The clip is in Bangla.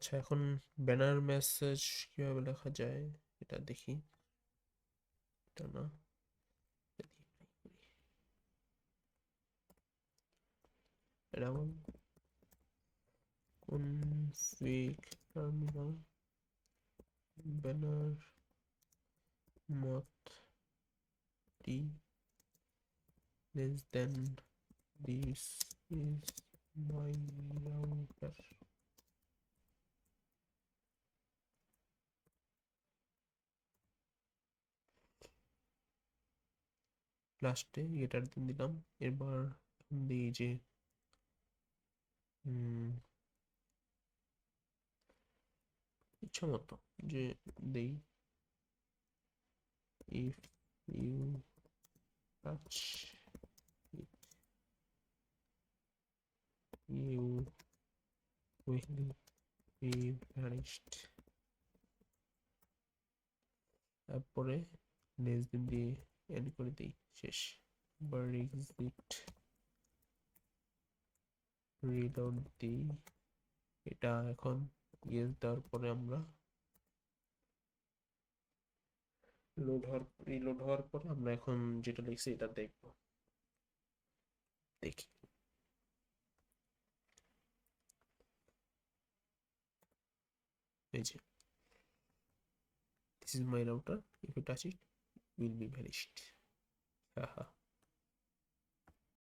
আচ্ছা, এখন ব্যানার মেসেজ কিভাবে লেখা যায় এটা দেখি। এটা না, এটা কনফিগ টার্মিনাল ব্যানার মত টি less than this is my router. লাস্টে এটার দিলাম। এবার দিই যে ইচ্ছা মতো যে দেই if you touch it you will be vanished। তারপরে নেক্সট দিন দিয়ে এন্ড করে দিই, শেষ। এবার এক্সিট রিলোড দিই। এটা এখন ইয়েস দেওয়ার পরে আমরা রিলোড হওয়ার পরে আমরা এখন যেটা লিখছি এটা দেখবো। দেখি, এই যে this is my router, if you touch it will be vanished।